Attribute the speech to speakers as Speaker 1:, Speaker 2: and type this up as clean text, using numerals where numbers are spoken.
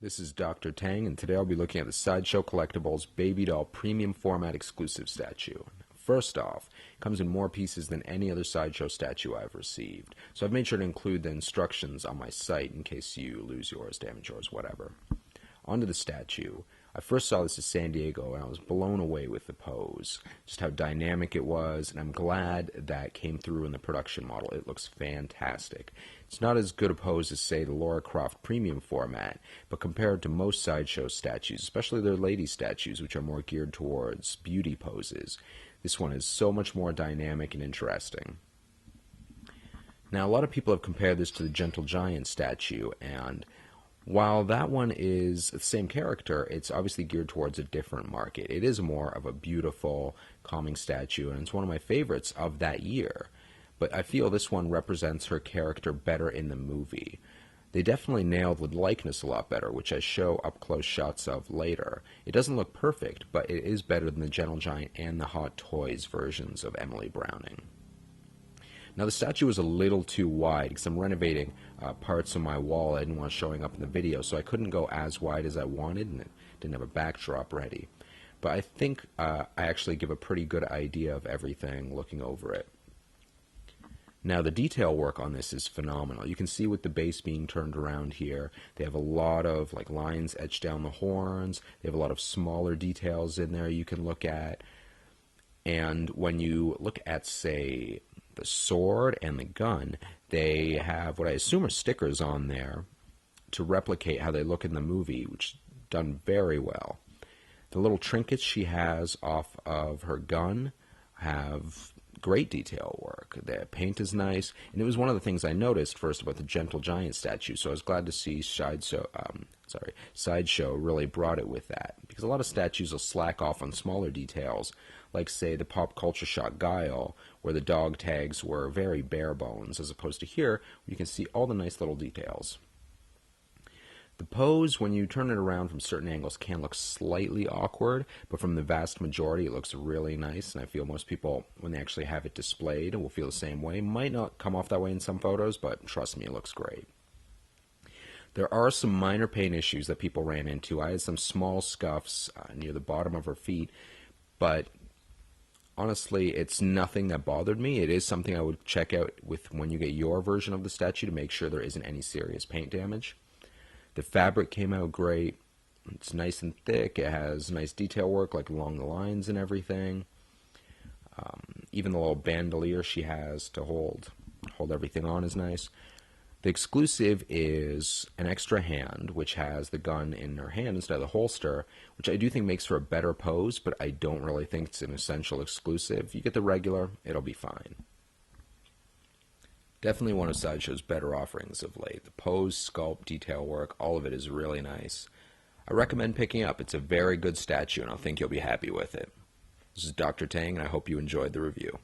Speaker 1: This is Dr. Tang, and today I'll be looking at the Sideshow Collectibles Babydoll Premium Format Exclusive statue. First off, it comes in more pieces than any other Sideshow statue I've received, so I've made sure to include the instructions on my site in case you lose yours, damage yours, whatever. Onto the statue. I first saw this in San Diego, and I was blown away with the pose, just how dynamic it was, and I'm glad that came through in the production model. It looks fantastic. It's not as good a pose as, say, the Laura Croft Premium format, but compared to most Sideshow statues, especially their lady statues, which are more geared towards beauty poses, this one is so much more dynamic and interesting. Now, a lot of people have compared this to the Gentle Giant statue, and while that one is the same character, it's obviously geared towards a different market. It is more of a beautiful, calming statue, and it's one of my favorites of that year. But I feel this one represents her character better in the movie. They definitely nailed the likeness a lot better, which I show up-close shots of later. It doesn't look perfect, but it is better than the Gentle Giant and the Hot Toys versions of Emily Browning. Now, the statue was a little too wide because I'm renovating parts of my wall I didn't want showing up in the video, so I couldn't go as wide as I wanted, and it didn't have a backdrop ready. But I think I actually give a pretty good idea of everything looking over it. Now, the detail work on this is phenomenal. You can see with the base being turned around here, they have a lot of lines etched down the horns. They have a lot of smaller details in there you can look at. And when you look at, say, the sword and the gun, they have what I assume are stickers on there to replicate how they look in the movie, which is done very well. The little trinkets she has off of her gun have great detail work. The paint is nice, and it was one of the things I noticed first about the Gentle Giant statue, so I was glad to see Sideshow really brought it with that, because a lot of statues will slack off on smaller details, like, say, the Pop Culture Shot Guile, where the dog tags were very bare bones, as opposed to here, where you can see all the nice little details. The pose, when you turn it around from certain angles, can look slightly awkward, but from the vast majority, it looks really nice, and I feel most people, when they actually have it displayed, will feel the same way. Might not come off that way in some photos, but trust me, it looks great. There are some minor paint issues that people ran into. I had some small scuffs near the bottom of her feet, but honestly, it's nothing that bothered me. It is something I would check out with when you get your version of the statue to make sure there isn't any serious paint damage. The fabric came out great. It's nice and thick. It has nice detail work, like along the lines and everything. Even the little bandolier she has to hold everything on is nice. The exclusive is an extra hand, which has the gun in her hand instead of the holster, which I do think makes for a better pose, but I don't really think it's an essential exclusive. If you get the regular, it'll be fine. Definitely one of Sideshow's better offerings of late. The pose, sculpt, detail work, all of it is really nice. I recommend picking up. It's a very good statue, and I think you'll be happy with it. This is Dr. Tang, and I hope you enjoyed the review.